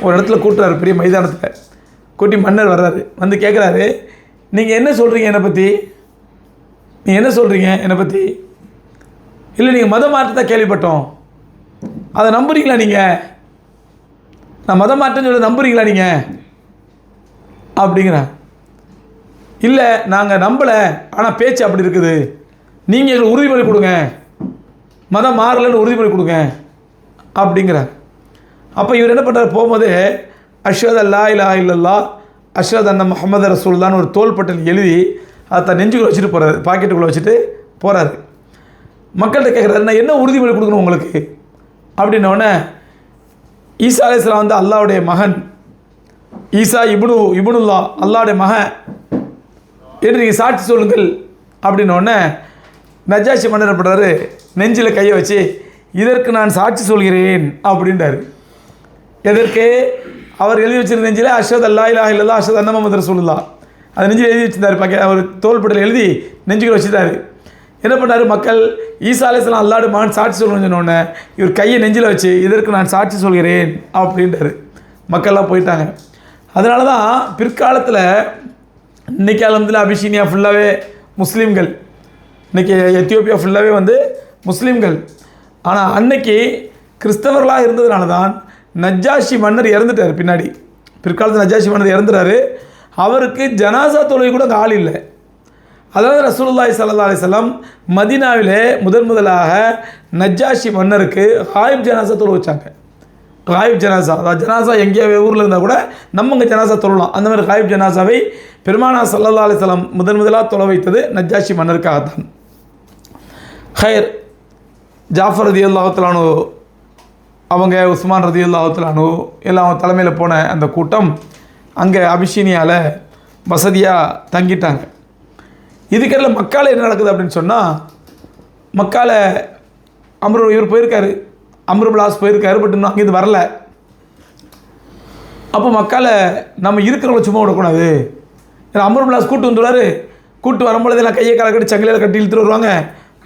ஒரு இடத்துல கூட்டுறாரு, பெரிய மைதானத்தில் கூட்டி மன்னர் வர்றாரு. வந்து கேட்குறாரு, நீங்கள் என்ன சொல்கிறீங்க என்னை பற்றி? நீங்கள் என்ன சொல்கிறீங்க என்னை பற்றி? இல்லை நீங்கள் மதம் மாற்றத்தை கேள்விப்பட்டோம், அதை நம்புறீங்களா? நீங்கள் நான் மதம் மாற்றேன்னு சொல்லி நம்புறீங்களா நீங்கள் அப்படிங்கிறேன். இல்லை நாங்கள் நம்பலை, ஆனால் பேச்சு அப்படி இருக்குது, நீங்கள் எங்களுக்கு உறுதிமொழி கொடுங்க, மதம் மாறலைன்னு உறுதிமொழி கொடுங்க அப்படிங்கிறார். அப்போ இவர் என்ன பண்ணுறாரு, போகும்போது அஷ்ஹது அல்லா இலாஹா இல்லல்லாஹ் அஷ்ஹது அன்ன முஹம்மது ரசூலுல்லாஹ்னு ஒரு தோள்பட்டையில் எழுதி அதை தன் நெஞ்சுக்குள்ளே வச்சுட்டு போகிறாரு, பாக்கெட்டுக்குள்ளே வச்சுட்டு போகிறாரு. மக்கள்கிட்ட கேட்குறாரு, நான் என்ன உறுதிமொழி கொடுக்கணும் உங்களுக்கு அப்படின்னோடனே, ஈசா அலைஹிஸ்ஸலாம் வந்து அல்லாஹ்வுடைய மகன், ஈசா இப்னுல்லா அல்லாஹ்வுடைய மகன் என்று நீங்கள் சாட்சி சொல்லுங்கள் அப்படின்னோடனே நஜ்ஜாஷி மன்னர் பண்ணுறாரு, நெஞ்சில் கையை வச்சு இதற்கு நான் சாட்சி சொல்கிறேன் அப்படின்றாரு. எதற்கு? அவர் எழுதி வச்சிருந்த நெஞ்சில் அஷ்ஹது அல்லா இலாஹா இல்லல்லாஹ் அஷ்ஹது அன்ன முஹம்மது ரசூலுல்லாஹ் அது நெஞ்சில் எழுதி வச்சிருந்தார். அவர் தோள்பட்டையில் எழுதி நெஞ்சுக்குள்ள வச்சுட்டாரு. என்ன பண்ணார், மக்கள் ஈசா அலைஹிஸ்ஸலாம் அல்லாஹ்வுடைய மகன் சாட்சி சொல்லணும்னு சொன்னோடனே இவர் கையை நெஞ்சில் வச்சு இதற்கு நான் சாட்சி சொல்கிறேன் அப்படின்றாரு. மக்கள்லாம் போயிட்டாங்க. அதனால தான் பிற்காலத்தில் இன்றைக்கி அல்ஹம்துலில்லாஹ் அபிஷீனியா ஃபுல்லாகவே முஸ்லீம்கள், இன்றைக்கி எத்தியோப்பியா ஃபுல்லாகவே வந்து முஸ்லீம்கள். ஆனால் அன்னைக்கு கிறிஸ்தவர்களாக இருந்ததுனால தான் நஜ்ஜாஷி மன்னர் இறந்துட்டார். பிற்காலத்தில் நஜ்ஜாஷி மன்னர் இறந்துட்டார். அவருக்கு ஜனாசா தொழுகை கூட அங்கே ஆள் இல்லை. அதாவது ரசூலுல்லாஹி ஸல்லல்லாஹு அலைஹி வஸல்லம் மதீனாவிலே முதலாக நஜ்ஜாஷி மன்னருக்கு காயிப் ஜனாசா தொழ வச்சாங்க. காயிப் ஜனாசா, அதாவது ஜனாசா எங்கேயோ ஊரில் இருந்தால் கூட நம்ம இங்கே ஜனாசா தொழலாம். அந்த மாதிரி காயிப் ஜனாசாவை பெருமானார் ஸல்லல்லாஹு அலைஹி வஸல்லம் முதலாக தொழ வைத்தது நஜ்ஜாஷி மன்னருக்காகத்தான். ஹைர், ஜாஃபர் ரலியல்லாஹு தஆலா அன்ஹு அவங்க, உஸ்மான் ரலியல்லாஹு தஆலா அன்ஹு எல்லாம் தலைமையில் போன அந்த கூட்டம் அங்கே அபிஷீனியாவில் வசதியாக தங்கிட்டாங்க. இதுக்கெல்லாம் மக்கால என்ன நடக்குது அப்படின்னு சொன்னால், மக்கால இவர் போயிருக்காரு, அம்ருபிளாஸ் போயிருக்காரு, பட் இன்னும் அங்கேருந்து வரல. அப்போ மக்கால நம்ம இருக்கிறவங்கள சும்மா விடக்கூடாது. ஏன்னா அம்ருபிளாஸ் கூட்டு வந்துடுவார், கூட்டு வரும்பொழுது எல்லாம் கையை காலை கட்டி சங்கிலியில் கட்டி இழுத்துட்டு வருவாங்க,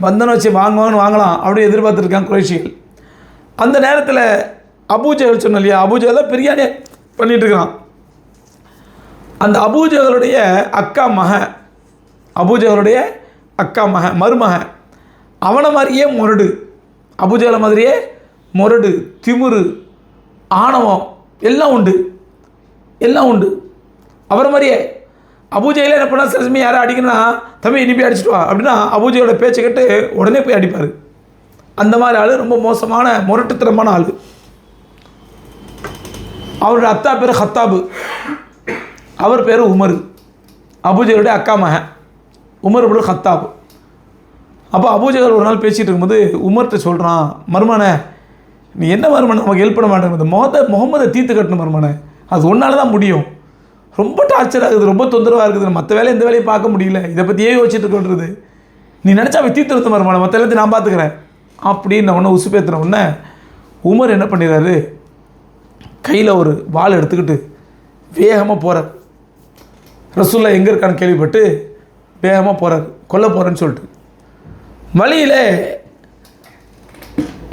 வந்தனை வச்சு வாங்குவாங்கன்னு வாங்கலாம் அப்படின்னு எதிர்பார்த்துருக்காங்க குறைஷிகள். அந்த நேரத்தில் அபூஜஹல் சொன்ன இல்லையா, அபூஜஹல் தான் பிரியாணி பண்ணிகிட்டு இருக்கிறான். அந்த அபூஜஹலுடைய அக்கா மகன், அபூஜஹலுடைய அக்கா மகன், மருமகன், அவனை மாதிரியே முரடு, அபூஜஹல் மாதிரியே முரடு, திமிரு, ஆணவம் எல்லாம் உண்டு. அவரை மாதிரியே அபூஜஹல் என்ன பண்ணால் சில சமயம் யாரும் அடிக்கணும்னா, தம்பி இனிப்பி அடிச்சுட்டு வா அப்படின்னா அபூஜஹலோட பேச்சை கேட்டு உடனே போய் அடிப்பார். அந்த மாதிரி ஆள், ரொம்ப மோசமான முரட்டுத்தனமான ஆள். அவருடைய அத்தா பேர் ஹத்தாபு, அவர் பேர் உமர், அபூஜஹலுடைய அக்கா மகன் உமர் இப்னு ஹத்தாப். அப்போ அபூஜஹல் ஒரு நாள் பேசிகிட்டு இருக்கும்போது உமர்கிட்ட சொல்கிறான், மருமனை நீ என்ன மருமனை நமக்கு ஹெல்ப் பண்ண மாட்டேங்குது, முகமதை தீர்த்து கட்டணும் மருமனை, அது ஒன்றால் தான் முடியும், ரொம்ப டார்ச்சர் ஆகுது, ரொம்ப தொந்தரவாக இருக்குது, மற்ற வேலை எந்த வேலையும் பார்க்க முடியல, இதை பற்றியே யோசிச்சுட்டு கொண்டுருது, நீ நினச்சா போய் தீர்த்து நிறுத்த மருமனை, மற்ற எல்லாத்தையும் நான் பார்த்துக்கிறேன் அப்படின்னு உடனே உசுப்பேற்றின உடனே உமர் என்ன பண்ணிடுறாரு, கையில் ஒரு வாள் எடுத்துக்கிட்டு வேகமாக போகிறார். ரசூலுல்லாஹ் எங்கே இருக்கான்னு கேள்விப்பட்டு வேகமாக போகிறார், கொல்ல போகிறேன்னு சொல்லிட்டு. வழியில்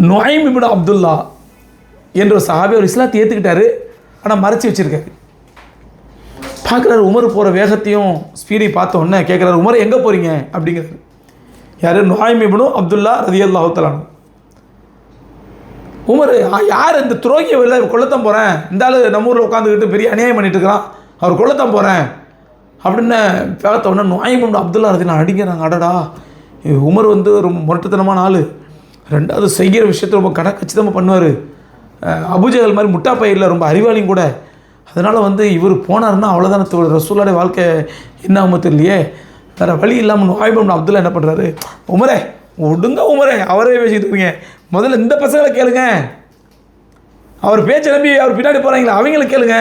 நுஐம் இப்னு அப்துல்லா என்ற ஒரு சஹாபி ஒரு இஸ்லாத்தை ஏற்றுக்கிட்டாரு, ஆனால் மறைச்சி வச்சுருக்காரு. பார்க்குறாரு உமர் போகிற வேகத்தையும் ஸ்பீடையும் பார்த்த உடனே கேட்குறாரு, உமர் எங்கே போகிறீங்க அப்படிங்கிறாரு. யார்? நுஐம் இப்னு அப்துல்லா ரலியல்லாஹு தஆலா அன்ஹு. உமர், யார் இந்த துரோகியை வெளில கொல்லத்தான் போகிறேன், இந்த ஆள் நம்ம ஊரில் உட்காந்துக்கிட்டு பெரிய அநியாயம் பண்ணிட்டு இருக்கிறான், அவர் கொல்லத்தான் போகிறேன் அப்படின்னு பார்த்த உடனே நுஆய்ம் இப்னு அப்துல்லா ரலியல்லாஹு அன்ஹு அடிக்கிறாங்க. அடடா, உமர் வந்து ரொம்ப முரட்டுத்தனமான ஆள், ரெண்டாவது செய்கிற விஷயத்தை ரொம்ப கச்சிதமாக பண்ணுவார், அபூஜஹல் மாதிரி முட்டா பையில் ரொம்ப அறிவாளியும் கூட. அதனால் வந்து இவர் போனார்னா அவ்வளோதான ரசூலுல்லாஹ்வுடைய வாழ்க்கை என்ன ஆகுமோ தெரியலையே. வேறு வழி இல்லாமல் நுஆய்ம் இப்னு அப்துல்லா என்ன பண்ணுறாரு, உமரே விடுங்க உமரே, அவரே பேசிக்கிட்டு இருக்கீங்க, முதல்ல இந்த பசங்களை கேளுங்க, அவர் பேச்சை நம்பி அவர் பின்னாடி போகிறாங்களா அவங்கள கேளுங்க.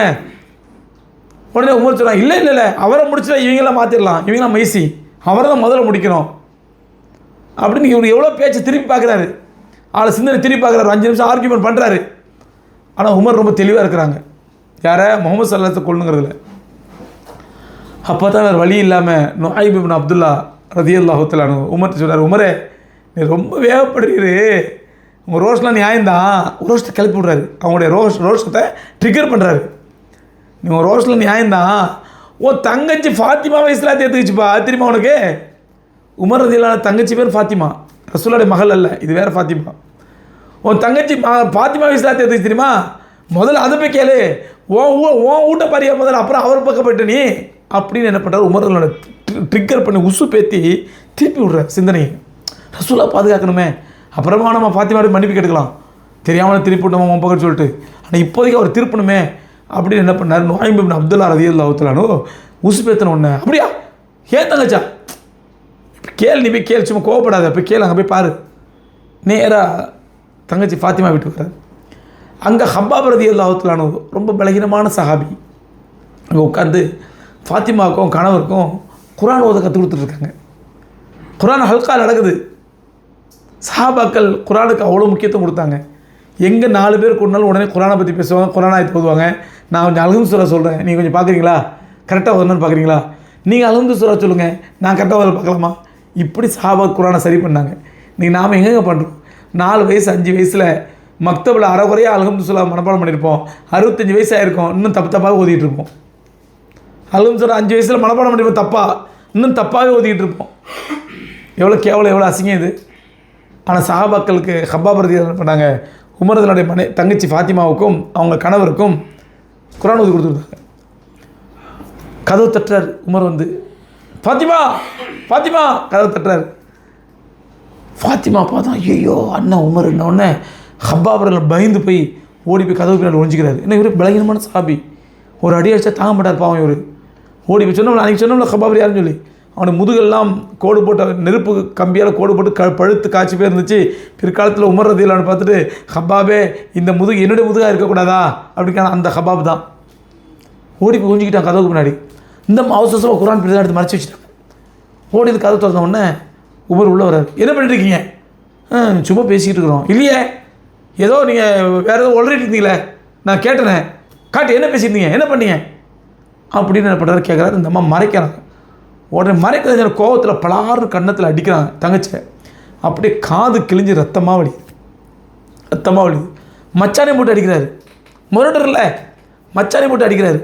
உடனே உமர் சொல்கிறாங்க, இல்லை இல்லை இல்லை, அவரை முடிச்சுட்டா இவங்களாம் மாற்றிடலாம், இவங்களாம் மைசி, அவரை தான் முதல்ல முடிக்கணும் அப்படின்னு இவர் எவ்வளோ பேச்சை திருப்பி பார்க்குறாரு, ஆளை சிந்தனை திருப்பி பார்க்குறாரு, 5 நிமிஷம் ஆர்கியூமெண்ட் பண்ணுறாரு. ஆனால் உமர் ரொம்ப தெளிவாக இருக்கிறாங்க, யாரை முகமது ஸல்லல்லாஹு அலைஹி கொள்ளுங்கிறதுல. அப்போ தான் வேறு வழி இல்லாமல் நுஆய்ம் இப்னு அப்துல்லா ரலியல்லாஹு தஆலா அன்ஹு உமர்கிட்ட சொல்கிறார், உமரே நீ ரொம்ப வேகப்படுறீரு, உங்கள் ரோஷெலாம் நியாயம்தான். ரோஷத்தை கிளப்பி விட்றாரு, அவங்களுடைய ரோஷத்தை ட்ரிகர் பண்ணுறாரு. நீ உங்கள் ரோஷில் நியாயம்தான், உன் தங்கச்சி ஃபாத்திமாவை இஸ்லாத்தை ஏற்றுக்குச்சுப்பா தெரியுமா உனக்கு? உமர் ரலியல்லாஹு அன்ஹு தங்கச்சி பேர் ஃபாத்திமா, ரசூலுல்லாஹ்வுடைய மகள் அல்ல, இது வேறு ஃபாத்திமா. உன் தங்கச்சி ஃபாத்திமாவை இஸ்லாத்தை ஏற்றுக்குச்சு தெரியுமா? முதல்ல அதை போய் கேளு, உன் ஊட்ட பாரியா முதல்ல, அப்புறம் அவர் பக்கம் போய்ட்டு நீ அப்படின்னு என்ன பண்ணுறாரு, உமர் ரலியல்லாஹு அன்ஹு ட்ரிக்கர் பண்ணி உசு பேத்தி திருப்பி விட்றாரு சிந்தனையை. ரசூலா பாதுகாக்கணுமே, அப்புறமா நம்ம ஃபாத்திமாவை மன்னிப்பு கேட்டுக்கலாம், தெரியாமல் திருப்பி விட்டோம் உன் பக்கம் சொல்லிட்டு, ஆனால் இப்போதைக்கு அவர் திருப்பணுமே அப்படின்னு என்ன பண்ணார், நுஆய்ம் இப்னு அப்துல்லா ரலியல்லாஹு தஆலா அன்ஹு உசு பேத்தின ஒன்று, அப்படியா ஏன் தங்கச்சா கேள், நீ போய் கேள், சும்மா கோவப்படாத, போய் கேள், அங்கே போய் பாரு. நேராக தங்கச்சி ஃபாத்திமா வீட்டுக்கு வர்றாரு. அங்கே ஹப்பாப் ரலியல்லாஹு தஆலா அன்ஹு ரொம்ப பலகீனமான சஹாபி, அங்கே உட்காந்து ஃபாத்திமாவுக்கும் கணவருக்கும் குர்ஆன் ஓத கற்றுக் கொடுத்துட்ருக்காங்க. குர்ஆன் ஹல்கா நடக்குது. சஹாபாக்கள் குர்ஆனுக்கு அவ்வளோ முக்கியத்துவம் கொடுத்தாங்க. எங்கே 4 பேர் கூடனாலும் உடனே குர்ஆனை பற்றி பேசுவாங்க, குர்ஆன் ஆயத்து ஓதுவாங்க. நான் கொஞ்சம் அல்ஹம்து சூரா சொல்கிறேன், நீங்கள் கொஞ்சம் பார்க்குறீங்களா, கரெக்டாக வரணும்னு பார்க்குறீங்களா, நீங்கள் அல்ஹம்து சூரா சொல்லுங்கள், நான் கரெக்டாக வர பார்க்கலாமா, இப்படி சஹாபா குர்ஆனை சரி பண்ணாங்க. நீங்கள் நாம் எங்கெங்கே பண்ணுறோம், 4 வயசு 5 வயசில் மக்தபில் அரைகுறையாக அல்ஹம்து சூரா மனப்பாடம் பண்ணியிருப்போம், 65 வயசு ஆகிருக்கும், இன்னும் தப்பாக ஓதிக்கிட்டு இருப்போம். அல்ஹம்து சூரா 5 வயசில் மனப்பாடம் பண்ணியிருப்போம், தப்பாக இன்னும் தப்பாகவே ஓதிக்கிட்டு இருப்போம். எவ்வளோ கேவலம், எவ்வளோ அசிங்கம் இது. ஆனால் சஹாபாக்களுக்கு ஹப்பாப் ரலியல்லாஹு அன்ஹு பண்ணாங்க, உமர் ரலியல்லாஹு தங்கச்சி ஃபாத்திமாவுக்கும் அவங்க கணவருக்கும் குர்ஆன் ஓதி கொடுத்துருந்தாங்க. கதவு தட்டுறாரு உமர், வந்து ஃபாத்திமா ஃபாத்திமா கதவு தட்டுறாரு. ஃபாத்திமா பார்த்தா ஐயோ அண்ணன் உமர் என்ன உடனே ஹப்பாப் ரலியல்லாஹு பயந்து போய் ஓடி போய் கதவு பின்னாடி ஒழிஞ்சிக்கிறாரு. ஏன்னா இவர் பலகீனமான சஹாபி, ஒரு அடி அடிச்சா தாங்க மாட்டார் பாவம். இவர் ஓடி போய் சொன்னோம்ல, அன்றைக்கி சொன்னோம்ல ஹப்பாப் யாருன்னு சொல்லி, அவனுக்கு முதுகெல்லாம் கோடு போட்ட நெருப்பு கம்பியால் கோடு போட்டு பழுத்து காய்ச்சி போய் இருந்துச்சு. பிற்காலத்தில் உமர் ரலியல்லாஹு அன்ஹு பார்த்துட்டு, ஹப்பாபே இந்த முதுகு என்னுடைய முதுகாக இருக்கக்கூடாதா அப்படின்னா அந்த ஹப்பாப் தான் ஓடி போய் குஞ்சிக்கிட்டான் கதவுக்கு முன்னாடி. இந்த அவசரமாக குர்ஆன் பிரிதான் எடுத்து மறைச்சி வச்சுட்டாங்க. ஓடி இது கதவு திறந்த உடனே உமர் உள்ளே வர்றாரு. என்ன பண்ணிட்டுருக்கீங்க? சும்மா பேசிக்கிட்டு இருக்கிறோம். இல்லையே, ஏதோ நீங்கள் வேறு ஏதோ ஒளறிட்டு இருந்தீங்களே, நான் கேட்டேனே, காட்டு என்ன பேசியிருந்தீங்க, என்ன பண்ணீங்க அப்படின்னு என்ன பண்ணுறாரு கேட்குறாரு. இந்த அம்மா மறைக்கிறாங்க. உடனே மறைக்கிற கோவத்தில் பலாறு கன்னத்தில் அடிக்கிறாங்க தங்கச்சியை. அப்படியே காது கிழிஞ்சு ரத்தமாக வலிது. மச்சானே போட்டு அடிக்கிறாரு. முரடரில் மச்சானே போட்டு அடிக்கிறாரு.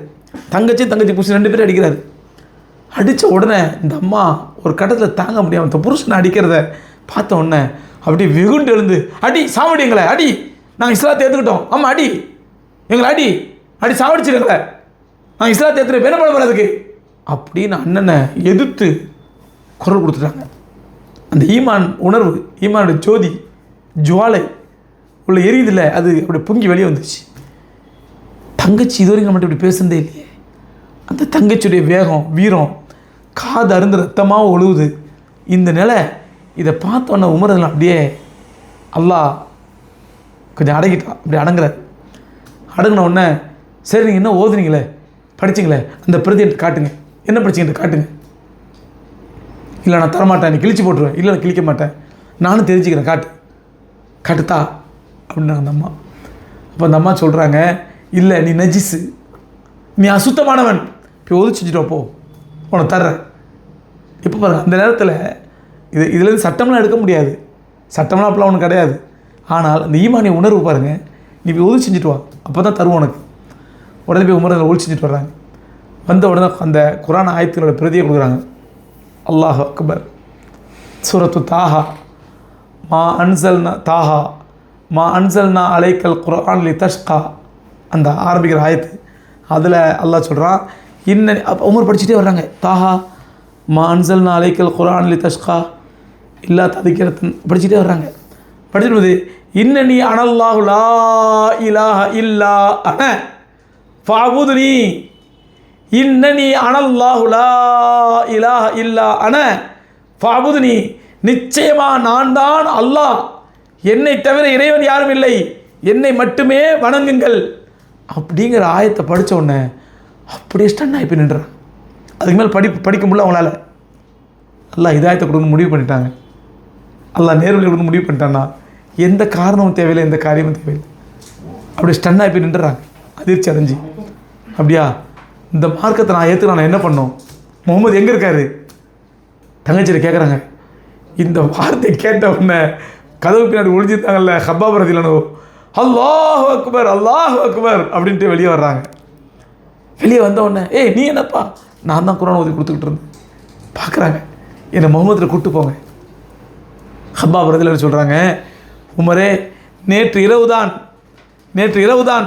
தங்கச்சி புருஷன் 2 பேரும் அடிக்கிறாரு. அடித்த உடனே இந்த அம்மா ஒரு கட்டத்தில் தாங்க முடியாமல் இந்த புருஷனை அடிக்கிறத பார்த்த உடனே அப்படியே வெகுண்டு எழுந்து, அடி சாவடி எங்களை, அடி, நாங்கள் இஸ்லாத்தை ஏற்றுக்கிட்டோம், ஆமாம் அடி எங்களை, அடி சாவடிச்சிருங்களே, நாங்கள் இஸ்லாத்தை ஏற்றுக்கிற என்ன பண்ண போகிறதுக்கு அப்படின்னு அண்ணனை எதிர்த்து குரல் கொடுத்துட்டாங்க. அந்த ஈமான் உணர்வு, ஈமானோட ஜோதி ஜுவாலை உள்ள எரியுதில்லை, அது அப்படி பொங்கி வெளியே வந்துச்சு. தங்கச்சி இதுவரைக்கும் நம்மகிட்ட இப்படி பேசுனதே இல்லையே. அந்த தங்கச்சியுடைய வேகம், வீரம், காது அருந்து ரத்தமாக ஒழுகுது. இந்த நிலை இதை பார்த்தோன்னே உமர் அப்படியே அல்லாஹ் கொஞ்சம் அடங்கிட்டான். அப்படி அடங்குறாரு. அடங்கின உடனே, சரி நீங்கள் என்ன ஓதுனீங்களே, படிச்சிங்களே, அந்த பிரதி எனக்கு காட்டுங்க, என்ன படிச்சிங்கிட்ட காட்டுங்க. இல்லை நான் தரமாட்டேன், நீ கிழிச்சு போட்டுருவேன். இல்லை நான் கிழிக்க மாட்டேன், நானும் தெரிஞ்சுக்கிறேன், காட்டுத்தா அப்படின்னாங்க அந்த அம்மா. அப்போ அந்த அம்மா சொல்கிறாங்க, இல்லை நீ நஜிஸு, நீ அசுத்தமானவன், இப்போ ஒதுச்சிட்டோ போ, உனக்கு தர்றேன். இப்போ பாருங்கள், அந்த நேரத்தில் இதுலேருந்து சட்டம்லாம் எடுக்க முடியாது, சட்டம்லாம் அப்பெல்லாம் ஒன்றும் கிடையாது. ஆனால் அந்த ஈமானிய உணர்வு பாருங்கள், நீ போய் ஒதுச்சி செஞ்சுட்டு வா, அப்போ தான் தருவோம் உனக்கு. உடனே போய் உமர் ஒளி செஞ்சுட்டு வர்றாங்க. வந்த உடனே அந்த குர்ஆன் ஆயத்துகளோட பிரதியை கொடுக்குறாங்க. அல்லாஹ் அக்பர். சூரத்து தாஹா, மா அன்சல்னா அலைக்கல் குர்ஆன் லி தஷ்கா, அந்த ஆரம்பிக்கிற ஆயத்து. அதில் அல்லாஹ் சொல்கிறான், அப்போ உமர் படிச்சுட்டே வர்றாங்க. தாஹா மான்சல் நாளைக்கல் குரான் தஷ்கா இல்லா ததிக்கிறத்தன் படிச்சுட்டே வர்றாங்க. படிச்சுட்டு இன்னனி அனல்லாஹு லா இலாஹ இல்லா அன ஃபஅபுதுனி, இன்னனி அனல்லாஹு லா இலாஹ இல்லா அன ஃபஅபுதுனி, நிச்சயமாக நான் தான் அல்லாஹ், என்னை தவிர இறைவன் யாரும் இல்லை, என்னை மட்டுமே வணங்குங்கள் அப்படிங்கிற ஆயத்தை படித்த உடனே அப்படியே ஸ்டன் ஆகி போய் நின்றான். அதுக்கு மேலே படிக்க முடியல அவங்களால. அல்லாஹ் ஹிதாயத்தை கொடுக்கணும்னு முடிவு பண்ணிட்டாங்க. அல்லாஹ் நேர்வழி கொடுக்கணும்னு முடிவு பண்ணிட்டான்னா எந்த காரணமும் தேவையில்லை, எந்த காரியமும் தேவையில்லை. அப்படி ஸ்டன் ஆகி போய் நின்றுறாங்க அதிர்ச்சி அடைஞ்சி. அப்படியா இந்த மார்க்கத்தை நான் ஏற்றுக்க நான் என்ன பண்ணோம், முகமது எங்கே இருக்காரு, தங்கச்சியில் கேட்குறாங்க. இந்த வார்த்தை கேட்ட உடனே கதவு பின்னாடி ஒழிஞ்சிருந்தாங்கல்ல ஹப்பாப் ரதியல்லாஹு அன்ஹு, அல்லாஹு அக்பர் அல்லாஹு அக்பர் அப்படின்ட்டு வெளியே வர்றாங்க. வெளியே வந்த உடனே ஏய் நீ என்னப்பா, நான் தான் குர்ஆன் ஓதி கொடுத்துக்கிட்டு இருந்தேன். பார்க்குறாங்க, என்னை முகமதில் கூப்பிட்டு போங்க. ஹப்பாப் ரதியல்லாஹு அன்ஹு சொல்கிறாங்க, உமரே நேற்று இரவு தான்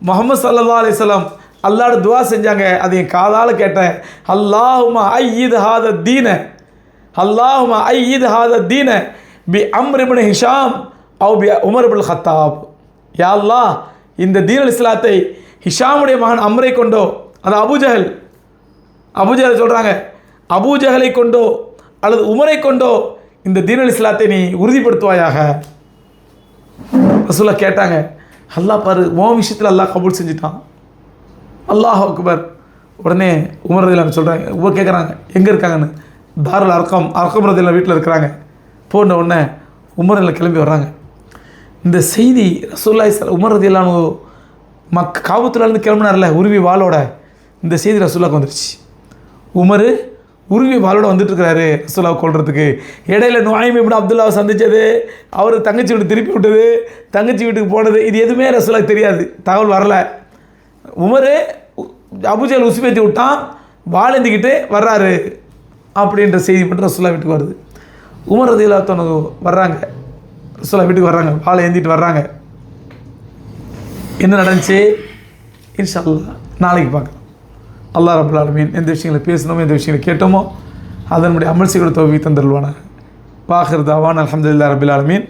முஹம்மது ஸல்லல்லாஹு அலைஹி வஸல்லம் அல்லாஹ்ட துஆ செஞ்சாங்க, அதை என் காதால் கேட்டேன். அல்லாஹும்ம ஐயித் ஹாத தீன, அல்லாஹும்ம ஐயித் ஹாத தீன பி அம்ர் இப்னு ஹிஷாம் அவ் பி உமர் இப்னு கத்தாப். யா அல்லாஹ், இந்த தீனுல் இஸ்லாத்தை ஹிஷாமுடைய மகன் அம்ரை கொண்டோ, அது அபூஜஹல் சொல்கிறாங்க, அபூஜஹலை கொண்டோ அல்லது உமரை கொண்டோ இந்த தீனுல் இஸ்லாத்தை நீ உறுதிப்படுத்துவாயாக. ரசூலுல்லாஹ் கேட்டாங்க, அல்லாஹ் பாரு உன் விஷயத்தில் அல்லாஹ் கபூல் செஞ்சுட்டான், அல்லாஹ் அக்பர். உடனே உமர் ரதியல்லாஹு அன்ஹு சொல்கிறாங்க, உமர் கேட்குறாங்க எங்கே இருக்காங்கன்னு. தாருல் அர்கம் ரதியல்லாஹு வீட்டில் இருக்கிறாங்க. போன உடனே உமர் ரதியல்லாஹு கிளம்பி வர்றாங்க. இந்த செய்தி ரசூலுல்லாஹி உமர் ரதியல்லாஹு அன்ஹு காபத்துல்லாஹ்லேருந்து கிளம்பினார்ல உருவி வாளோட, இந்த செய்தி ரசூலுல்லாஹ்க்கு வந்துருச்சு. உமர் உருவி வாளோட வந்துட்டு இருக்கிறாரு ரசூலுல்லாஹ் கொல்றதுக்கு. இடையில நுஆய்ம் இப்னு அப்துல்லாவை சந்தித்தது, அவர் தங்கச்சி வீட்டு திருப்பி விட்டது, தங்கச்சி வீட்டுக்கு போனது, இது எதுவுமே ரசூலுல்லாஹ்க்கு தெரியாது, தகவல் வரல. உமர் அபூஜஹல் உசுப்பேத்தி விட்டான், வாழந்திக்கிட்டு வர்றாரு அப்படின்ற செய்தி மட்டும் ரசூலுல்லாஹ் வீட்டுக்கு வருது. உமர் ரதியல்லாஹு அன்ஹு வர்றாங்க, ரசூலுல்லாஹ் வீட்டுக்கு வர்றாங்க, வாழை ஏந்திட்டு வர்றாங்க. என்ன நடந்துச்சு இன்ஷா அல்லாஹ் நாளைக்கு பார்க்கலாம். அல்லாஹ் ரப்பல் ஆலமீன் எந்த விஷயங்களை பேசணுமோ எந்த விஷயங்களை கேட்டோமோ அதனுடைய அமல் செய்கிற தௌஃபீக் தந்தருள்வானாக. வாஹிர் தாவான் அல்ஹம்துலில்லாஹி ரப்பில் ஆலமீன்.